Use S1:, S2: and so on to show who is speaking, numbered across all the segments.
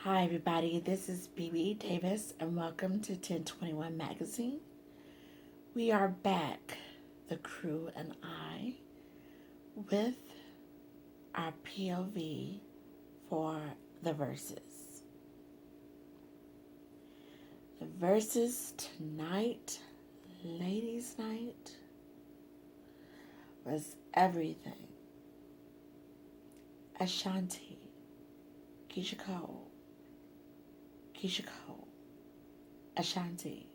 S1: Hi, everybody. This is BB Davis, and welcome to 1021 Magazine. We are back, the crew and I, with our POV for the Verzuz. The Verzuz tonight, ladies' night, was everything. Ashanti, Keyshia, Ashanti.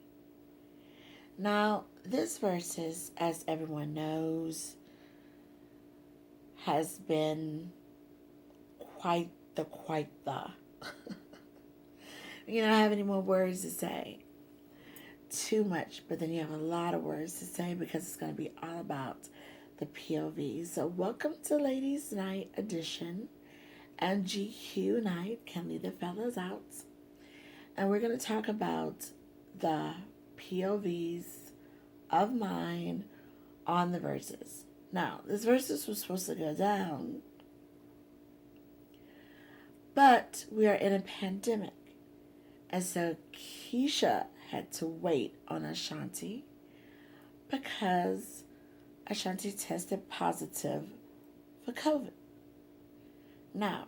S1: Now, this Verzuz, as everyone knows, has been quite the. You don't have any more words to say. Too much, but then you have a lot of words to say because it's going to be all about the POV. So, welcome to Ladies' Night edition, and GQ night can leave the fellas out. And we're going to talk about the POVs of mine on the Verzuz. Now, this Verzuz was supposed to go down, but we are in a pandemic. And so Keyshia had to wait on Ashanti because Ashanti tested positive for COVID. Now,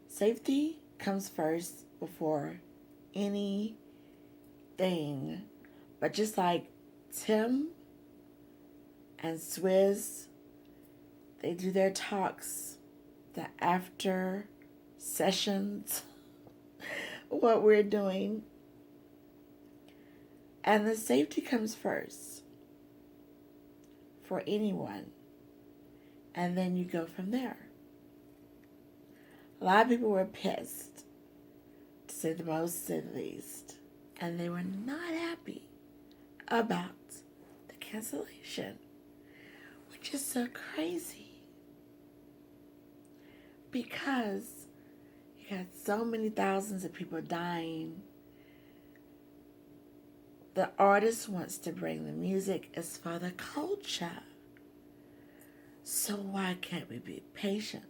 S1: safety comes first before anything. But just like Tim and Swizz, they do their talks, the after sessions, what we're doing. And the safety comes first for anyone. And then you go from there. A lot of people were pissed, to say the most, to say the least. And they were not happy about the cancellation, which is so crazy. Because you got so many thousands of people dying. The artist wants to bring the music as for the culture. So why can't we be patient?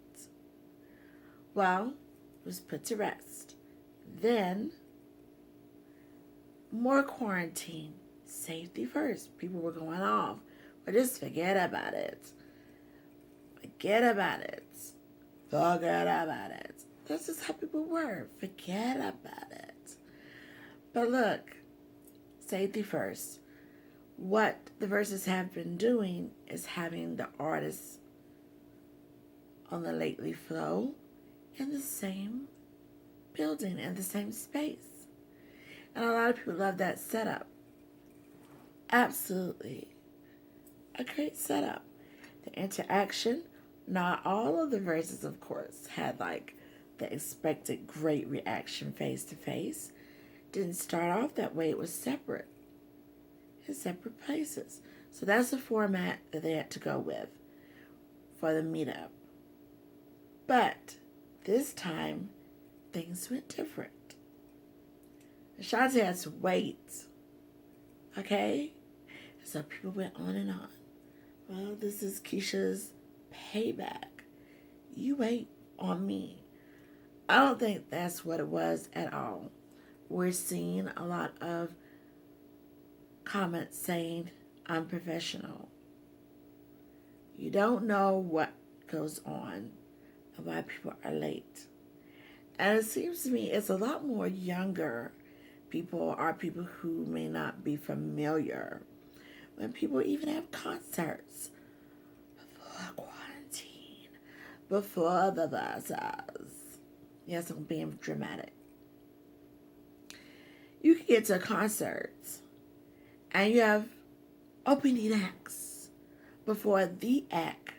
S1: Well, it was put to rest. Then, more quarantine. Safety first. People were going off. But just forget about it. Forget about it. Forget about it. That's just how people were. Forget about it. But look, safety first. What the Verzuz have been doing is having the artists on the lately flow in the same building, in the same space. And a lot of people love that setup. Absolutely. A great setup. The interaction, not all of the Verzuz, of course, had like the expected great reaction face to face. Didn't start off that way. It was separate. In separate places. So that's the format that they had to go with for the meetup. But this time, things went different. Ashanti had to wait. Okay? So people went on and on. Well, this is Keyshia's payback. You wait on me. I don't think that's what it was at all. We're seeing a lot of comments saying unprofessional. You don't know what goes on and why people are late. And it seems to me it's a lot more younger people or people who may not be familiar when people even have concerts before quarantine, before the VERZUZ. Yes, I'm being dramatic. You can get to concerts and you have opening acts before the act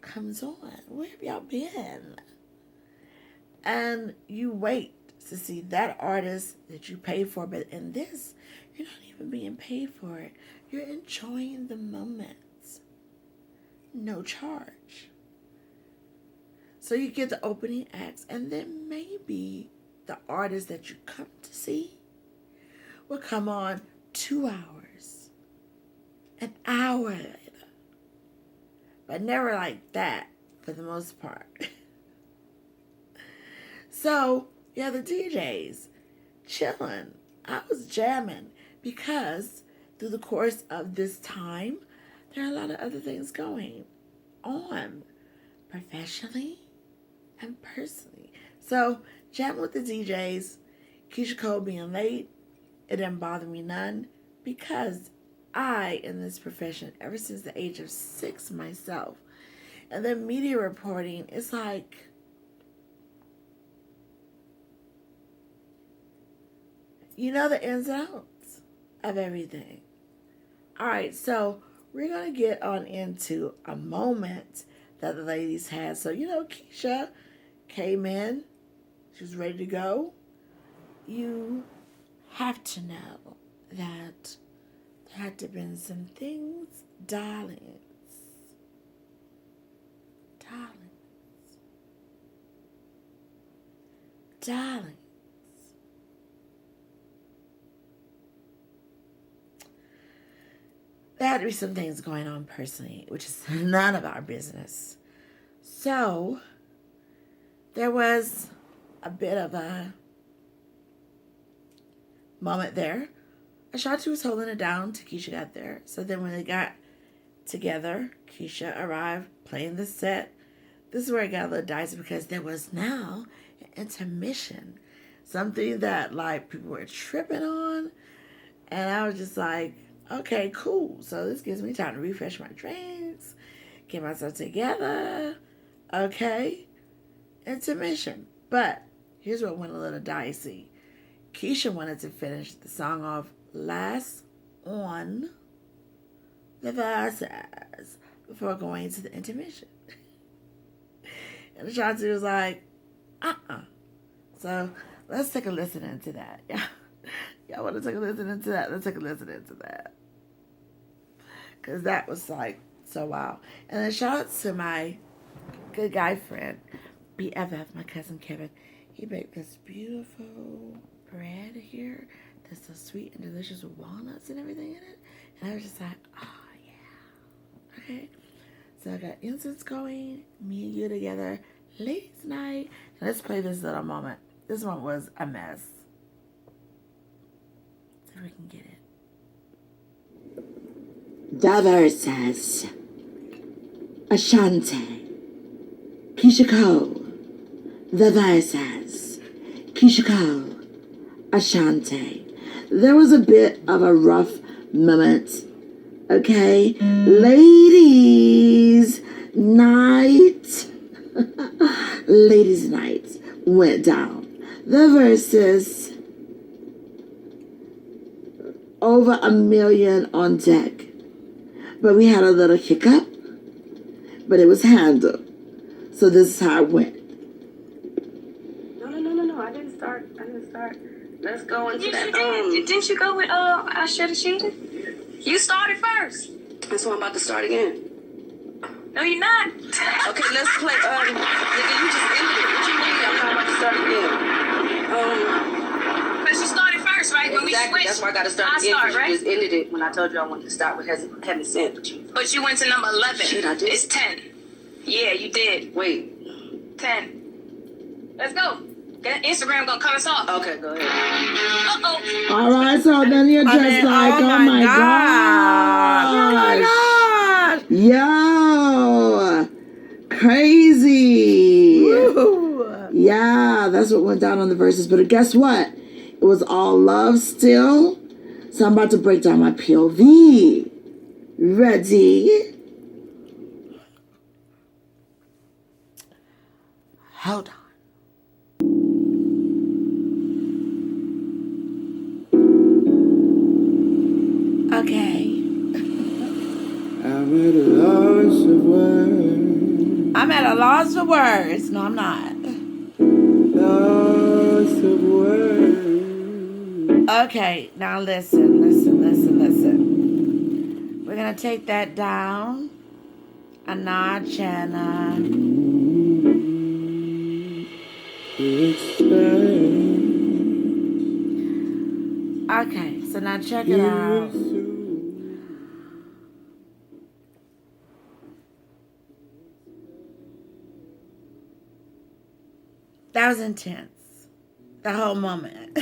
S1: comes on. Where have y'all been? And you wait to see that artist that you pay for, but in this, you're not even being paid for it. You're enjoying the moment. No charge. So you get the opening acts, and then maybe the artist that you come to see will come on 2 hours, an hour later. But never like that for the most part. So Yeah, the DJs chilling. I was jamming because through the course of this time, there are a lot of other things going on professionally and personally. So, jamming with the DJs, Keyshia Cole being late, it didn't bother me none because I, in this profession, ever since the age of 6 myself, and then media reporting, it's like, you know the ins and outs of everything. All right, so we're going to get on into a moment that the ladies had. So, Keyshia came in. She was ready to go. You have to know that there had to have been some things, darlings, there had to be some things going on personally, which is none of our business. So, there was a bit of a moment there. Ashanti was holding it down till Keyshia got there. So then when they got together, Keyshia arrived, playing the set. This is where it got a little dicey because there was now an intermission. Something that, like, people were tripping on. And I was just like, okay, cool. So this gives me time to refresh my drinks, get myself together. Okay. Intermission. But here's what went a little dicey. Keyshia wanted to finish the song off last on the VERZUZ before going to the intermission. And Ashanti was like, So let's take a listen into that. Y'all want to take a listen into that? Let's take a listen into that. Because that was like so wow. And then shout out to my good guy friend, BFF, my cousin Kevin. He baked this beautiful bread here that's so sweet and delicious with walnuts and everything in it. And I was just like, oh yeah. Okay. So I got incense going, me and you together, ladies night. And let's play this little moment. This one was a mess. See if we can get it.
S2: The VERZUZ. Ashanti. Keyshia Cole. The VERZUZ. Keyshia Cole. Ashanti. There was a bit of a rough moment. Okay? Ladies night. Ladies night went down. The VERZUZ. Over 1 million on deck. But we had a little hiccup. But it was handled. So this is how it went.
S3: No. I didn't start. Let's go into that. Didn't you go with I shoulda cheated? You started first. And so I'm about to start again. No, you're not. Okay, let's play. Nigga, you just ended it. What you mean? I'm not about to start again. Because you started first, right? When exactly. We switched. That's why I got to start again. Right? You just ended it when I told you I wanted to start with having sent you. But you went to number 11. Shit, I did. It's 10. Yeah, you did. Wait. 10. Let's go. Instagram gonna cut us off. Okay, go ahead. Uh-oh.
S2: All right, so then you're just like, oh my gosh. Yo. Crazy. Woo. Yeah, that's what went down on the VERZUZ. But guess what? It was all love still. So I'm about to break down my POV. Ready?
S1: Hold on. Okay.
S4: I'm at a loss of words.
S1: I'm at a loss for words. No, I'm not.
S4: Loss of words.
S1: Okay, now listen. We're going to take that down a notch and okay, so now check it out. That was intense. the whole moment.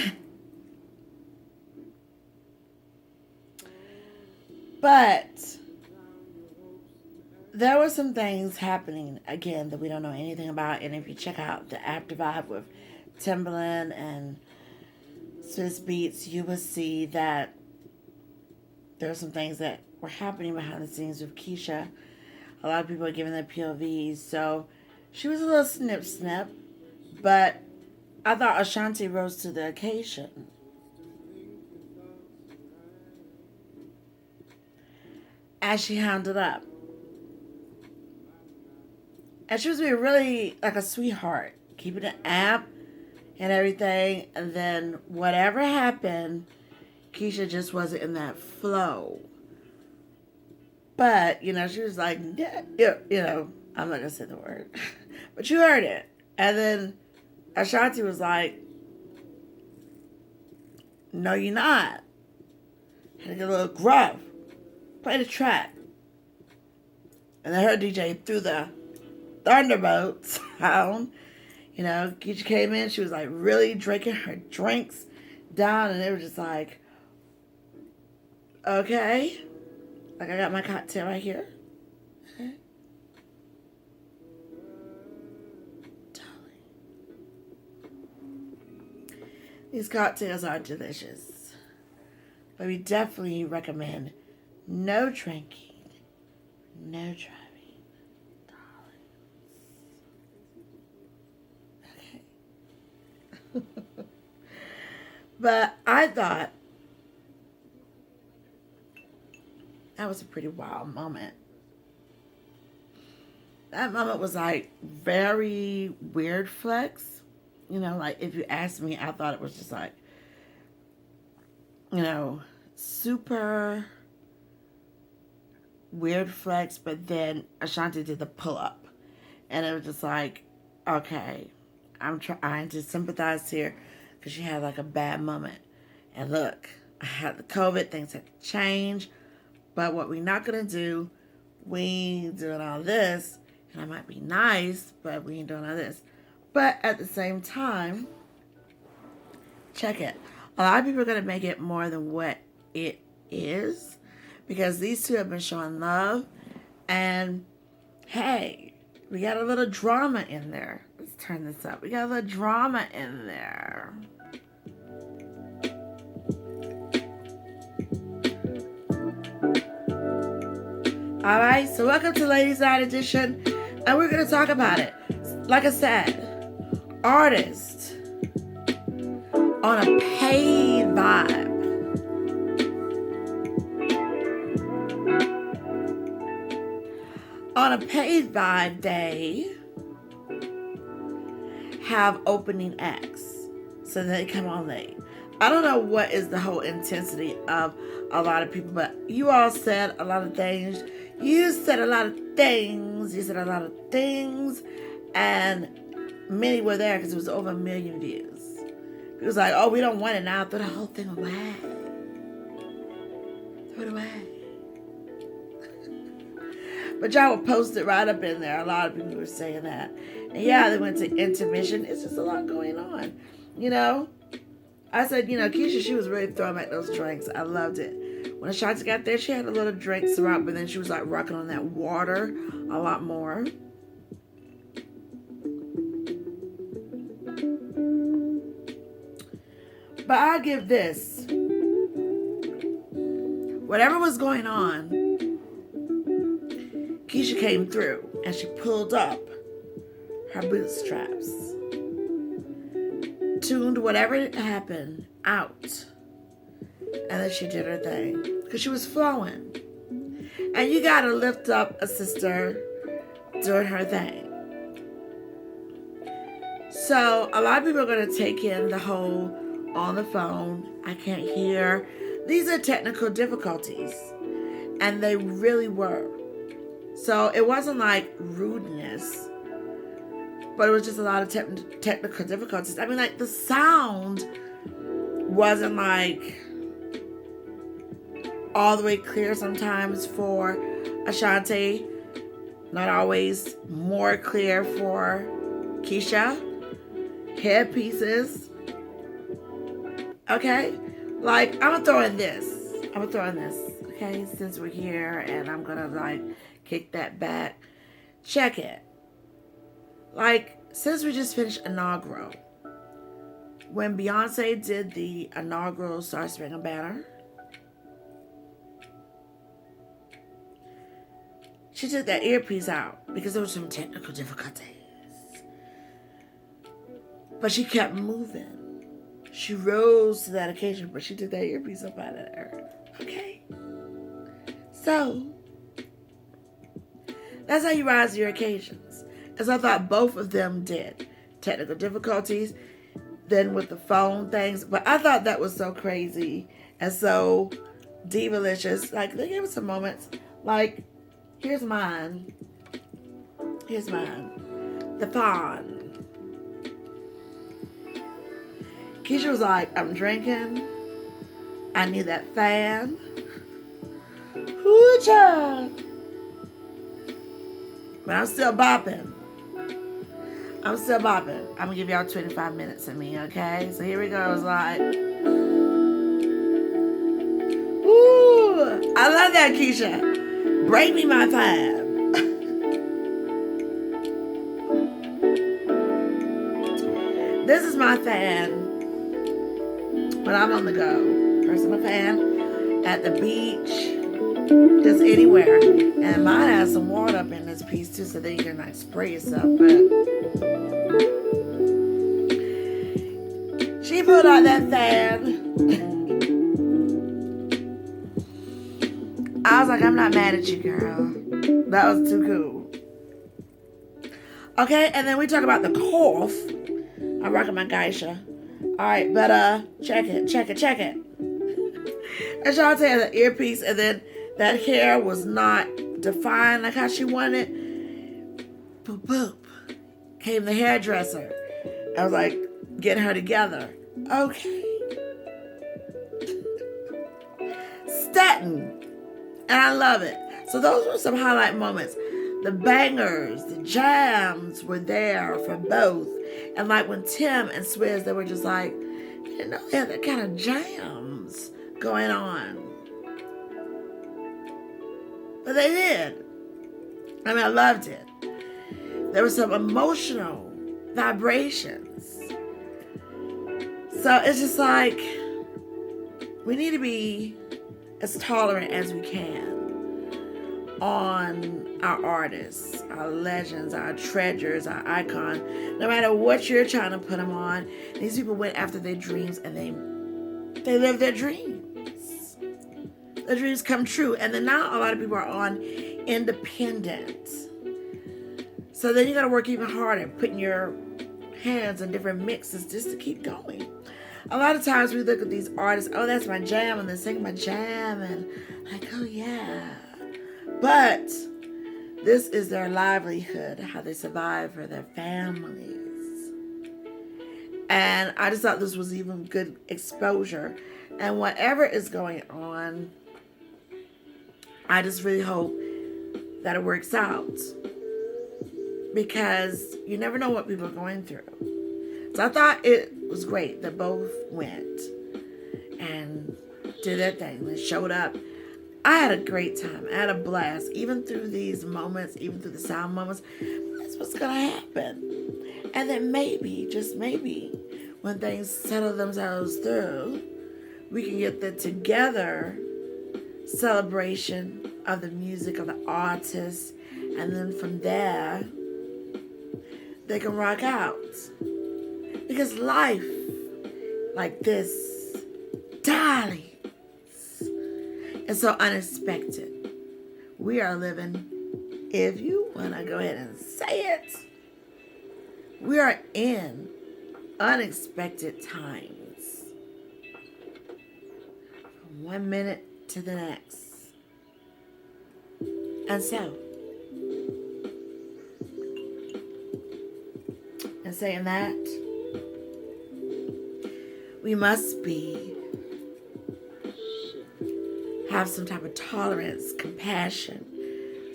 S1: But there were some things happening, again, that we don't know anything about. And if you check out the After Vibe with Timberland and Swiss Beats, you will see that there are some things that were happening behind the scenes with Keyshia. A lot of people are giving their POVs. So she was a little snip. But I thought Ashanti rose to the occasion. As she handled up. And she was being really like a sweetheart. Keeping it amp and everything. And then whatever happened, Keyshia just wasn't in that flow. But, you know, she was like, you know, I'm not going to say the word. But you heard it. And then Ashanti was like, no, you're not. Had to get a little gruff. Play the track. And then her DJ threw the Thunderbolt sound. You know, Keyshia came in. She was like really drinking her drinks down. And they were just like, okay. Like I got my cocktail right here. Okay. Darling. These cocktails are delicious. But we definitely recommend no drinking, no driving, darlings. Okay. But I thought that was a pretty wild moment. That moment was like very weird flex. You know, like if you ask me, I thought it was just like, you know, super weird flex, but then Ashanti did the pull up. And it was just like, okay, I'm trying to sympathize here because she had like a bad moment. And look, I had the COVID, things had to change. But what we're not going to do, we ain't doing all this. And I might be nice, but we ain't doing all this. But at the same time, check it. A lot of people are going to make it more than what it is. Because these two have been showing love. And, hey, we got a little drama in there. Let's turn this up. We got a little drama in there. All right, so welcome to Ladies Night Edition. And we're going to talk about it. Like I said, artist on a paid vibe. On a paid vibe, they have opening acts. So they come on late. I don't know what is the whole intensity of a lot of people, but you all said a lot of things. You said a lot of things. You said a lot of things. And many were there because it was over 1 million views. It was like, oh, we don't want it now. Throw the whole thing away. Throw it away. But y'all would post it right up in there. A lot of people were saying that. And yeah, they went to intermission. It's just a lot going on. You know? I said, you know, Keyshia, she was really throwing back those drinks. I loved it. When Ashanti got there, she had a little drink syrup, but then she was like rocking on that water a lot more. But I'll give this. Whatever was going on, Keyshia came through and she pulled up her bootstraps, tuned whatever happened out, and then she did her thing because she was flowing. And you gotta lift up a sister doing her thing. So a lot of people are gonna take in the whole on the phone, I can't hear. These are technical difficulties, and they really were. So it wasn't like rudeness, but it was just a lot of technical difficulties. I mean, like the sound wasn't like all the way clear sometimes for Ashanti. Not always more clear for Keyshia. Headpieces Okay? Like, I'm gonna throw in this. Okay? Since we're here and I'm gonna like kick that back. Check it. Like, since we just finished inaugural, when Beyonce did the inaugural Star Spangled Banner, she took that earpiece out because there was some technical difficulties. But she kept moving. She rose to that occasion, but she took that earpiece up out of there. Okay? So, that's how you rise to your occasions. As I thought both of them did. Technical difficulties, then with the phone things. But I thought that was so crazy and so divalicious. Like, they gave us some moments. Like, here's mine. The fawn. Keyshia was like, I'm drinking. I need that fan. Ooh, child. But I'm still bopping. I'm gonna give y'all 25 minutes of me, okay? So here we go. It's like, ooh, I love that, Keyshia. Bring me my fan. This is my fan when I'm on the go. Personal fan at the beach. Just anywhere. And mine has some water up in this piece too, so that you can like spray yourself. But she pulled out that fan. I was like, I'm not mad at you, girl. That was too cool. Okay, and then we talk about the Coiff. I'm rocking my Keyshia. Alright, but check it. Ashanti had an earpiece, and then that hair was not defined like how she wanted it. Boop, boop. Came the hairdresser. I was like, getting her together. Okay. Stunting. And I love it. So those were some highlight moments. The bangers, the jams were there for both. And like when Tim and Swizz, they were just like, you didn't know they had that kind of jams going on. But they did. I mean, I loved it. There were some emotional vibrations. So it's just like, we need to be as tolerant as we can on our artists, our legends, our treasures, our icons. No matter what you're trying to put them on, these people went after their dreams and they lived their dreams. Their dreams come true. And then now a lot of people are on independent. So then you got to work even harder, putting your hands in different mixes just to keep going. A lot of times we look at these artists, oh, that's my jam, and they sing my jam, and like, oh yeah. But this is their livelihood, how they survive for their families. And I just thought this was even good exposure. And whatever is going on, I just really hope that it works out. Because you never know what people are going through. So I thought it was great that both went and did their thing. They showed up. I had a great time. I had a blast. Even through these moments, even through the sound moments, that's what's going to happen. And then maybe, just maybe, when things settle themselves through, we can get the together celebration of the music of the artists. And then from there, they can rock out. Because life like this, darlings, is so unexpected. We are living, if you want to go ahead and say it, we are in unexpected times. From 1 minute to the next. And so, in saying that, we must have some type of tolerance, compassion,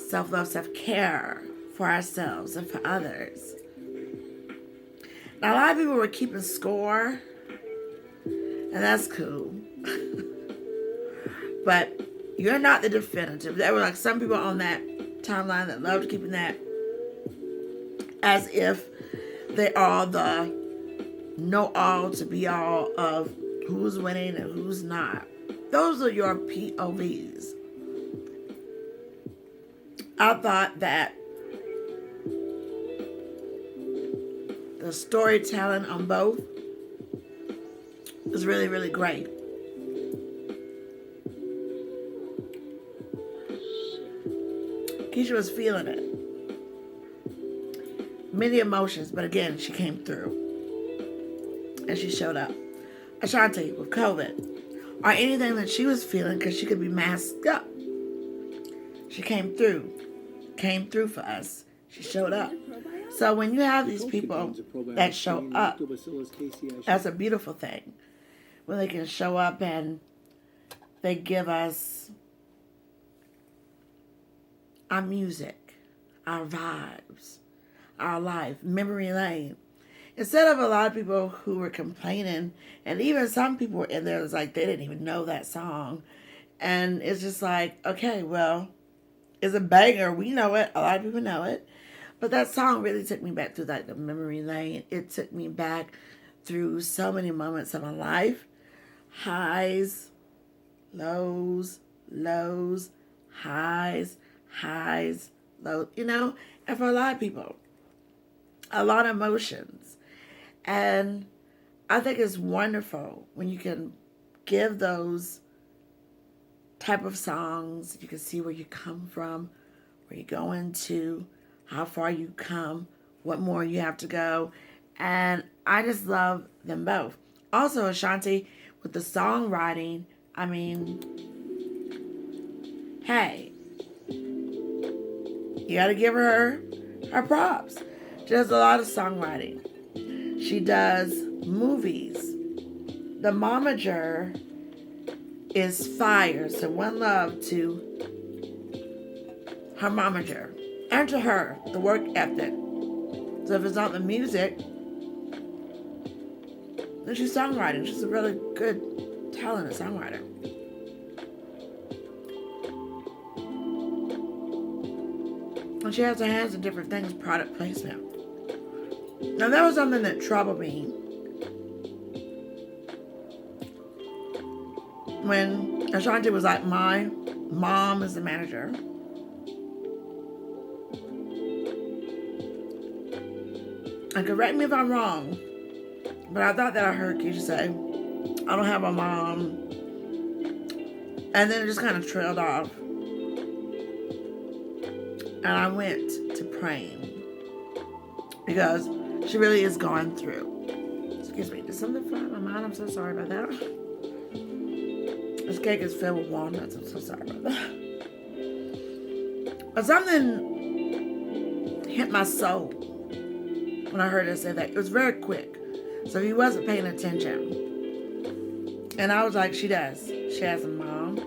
S1: self-love, self-care for ourselves and for others. Now, a lot of people were keeping score And that's cool. But you're not the definitive. There were like some people on that timeline that loved keeping that as if they are the know-all to be all of who's winning and who's not. Those are your POVs. I thought that the storytelling on both was really, really great. Keyshia was feeling it. Many emotions, but again, she came through. And she showed up. Ashanti with COVID, or anything that she was feeling, because she could be masked up. She came through for us. She showed up. So when you have these people that show up, that's a beautiful thing. When they can show up and they give us our music, our vibes, our life, memory lane. Instead of a lot of people who were complaining, and even some people were in there, it was like they didn't even know that song. And it's just like, okay, well, it's a banger. We know it. A lot of people know it. But that song really took me back through like the memory lane. It took me back through so many moments of my life. Highs, lows, lows, highs, lows, you know? And for a lot of people, a lot of emotions. And I think it's wonderful when you can give those type of songs. You can see where you come from, where you're going to, how far you come, what more you have to go. And I just love them both. Also, Ashanti, with the songwriting, I mean, hey, you got to give her props. She does a lot of songwriting. She does movies. The momager is fire. So one love to her momager. And to her, the work ethic. So if it's not the music, then she's songwriting. She's a really good, talented songwriter. And she has her hands in different things, product placement. Now that was something that troubled me when Ashanti was like, my mom is the manager. And correct me if I'm wrong, but I thought that I heard Keyshia say, I don't have a mom. And then it just kind of trailed off. And I went to praying because she really is going through. Excuse me, did something fly in my mind? I'm so sorry about that. This cake is filled with walnuts. I'm so sorry about that. But something hit my soul when I heard her say that. It was very quick. So he wasn't paying attention. And I was like, she does. She has a mom.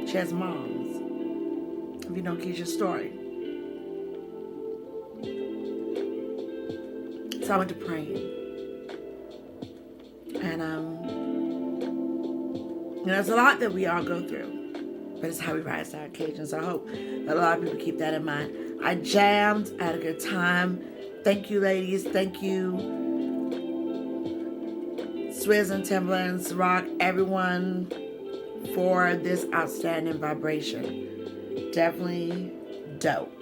S1: She has moms. If you know Keyshia's story. So I went to praying. And, you know, there's a lot that we all go through. But it's how we rise to our occasions. So I hope that a lot of people keep that in mind. I jammed. I had a good time. Thank you, ladies. Thank you, Swizz and Timberlands, Rock, everyone, for this outstanding vibration. Definitely dope.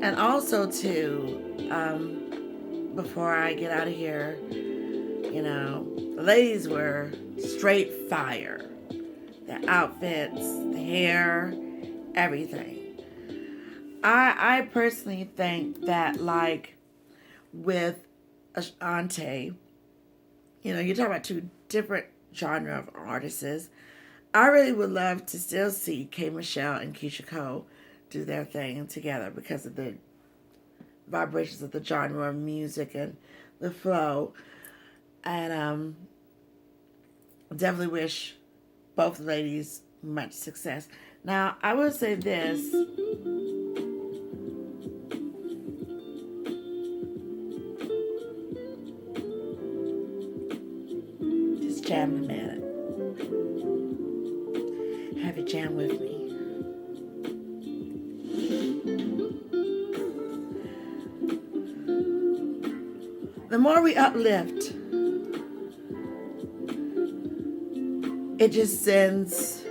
S1: And also, too, before I get out of here, you know, the ladies were straight fire. Their outfits, the hair, everything. I personally think that, like, with Ashanti, you know, you're talking about two different genre of artists. I really would love to still see K. Michelle and Keyshia Cole do their thing together because of the vibrations of the genre of music and the flow. And definitely wish both ladies much success. Now, I will say this. jam in a minute. Have you jam with me. The more we uplift, it just sends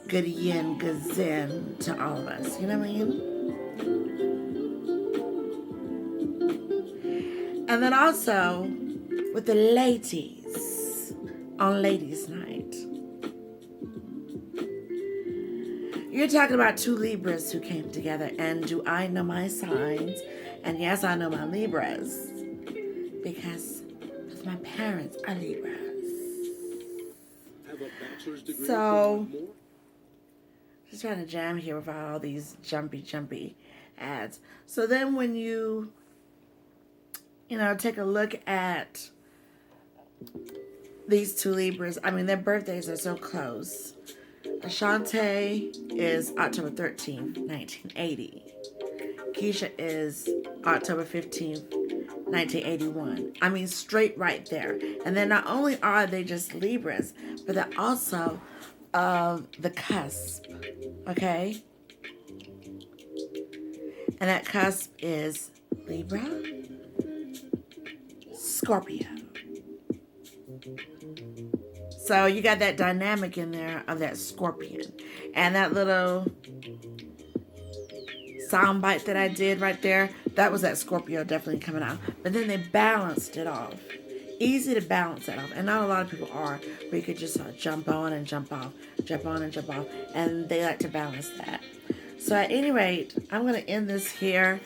S1: good yin, good zen to all of us. You know what I mean? And then also with the ladies on Ladies Night. You're talking about two Libras who came together. And do I know my signs? And yes, I know my Libras. Because my parents are Libras. So, just trying to jam here without all these jumpy ads. So then when you take a look at these two Libras, I mean, their birthdays are so close. Ashanti is October 13th, 1980. Keyshia is October 15th, 1981. I mean, straight right there. And then not only are they just Libras, but they're also of the cusp. Okay? And that cusp is Libra, Scorpio. So you got that dynamic in there of that Scorpion. And that little sound bite that I did right there, that was that Scorpio definitely coming out. But then they balanced it off. Easy to balance that off. And not a lot of people are, where you could just jump on and jump off, jump on and jump off. And they like to balance that. So at any rate, I'm going to end this here.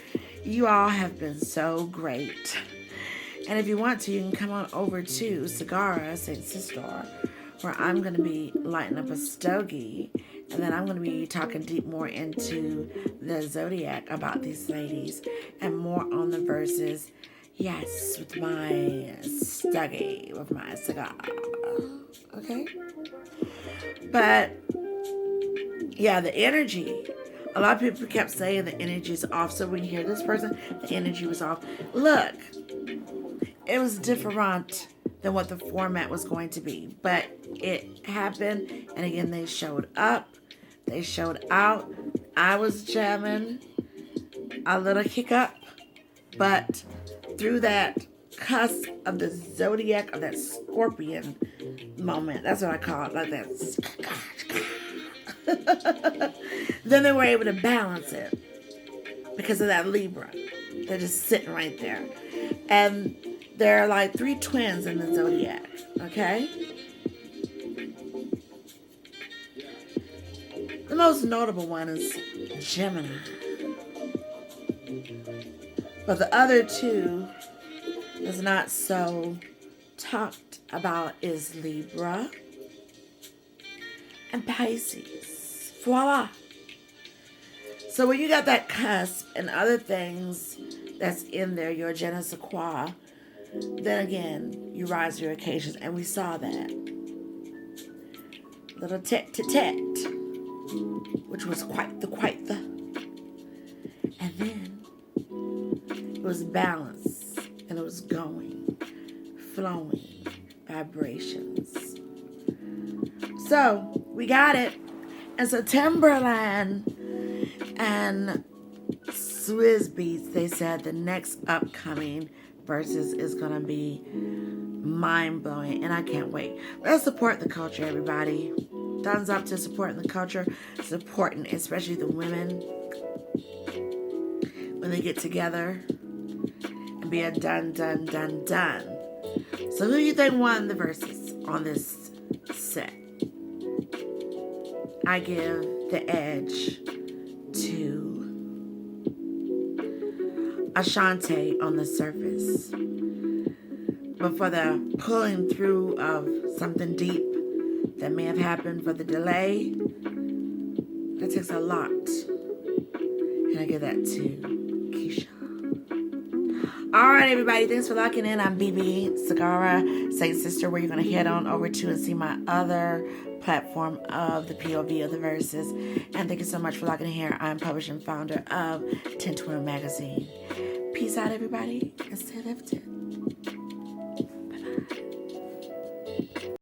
S1: You all have been so great. And if you want to, you can come on over to Sagara, St. Sister, where I'm going to be lighting up a stogie. And then I'm going to be talking deep more into the zodiac about these ladies. And more on the verses. Yes, with my stogie, with my cigar. Okay? But, yeah, the energy. A lot of people kept saying the energy's off. So when you hear this person, the energy was off. Look. It was different than what the format was going to be. But it happened. And again, they showed up. They showed out. I was jamming. A little hiccup. But through that cusp of the zodiac, of that Scorpion moment. That's what I call it. Like that. Then they were able to balance it. Because of that Libra. They're just sitting right there. And there are like 3 twins in the zodiac, okay? The most notable one is Gemini. But the other 2 is not so talked about is Libra and Pisces. Voila. So when you got that cusp and other things that's in there, your je ne sais quoi, then again, you rise your occasions. And we saw that. Little tete-to-tete, which was quite the. And then it was balance. And it was going, flowing, vibrations. So, we got it. And so Timberland and Swizz Beats, they said the next upcoming Verzuz is going to be mind-blowing, and I can't wait. Let's support the culture, everybody. Thumbs up to supporting the culture, supporting especially the women when they get together and be a done. So who do you think won the Verzuz on this set? I give the edge to Ashanti on the surface. But for the pulling through of something deep that may have happened, for the delay, that takes a lot. And I give that to Keyshia. Alright, everybody, thanks for locking in. I'm BB Sagara, St. Sister, where you're going to head on over to and see my other platform of the POV of the Verzuz. And thank you so much for locking in here. I'm publisher and founder of 1020 Magazine. Peace out, everybody, and stay lifted.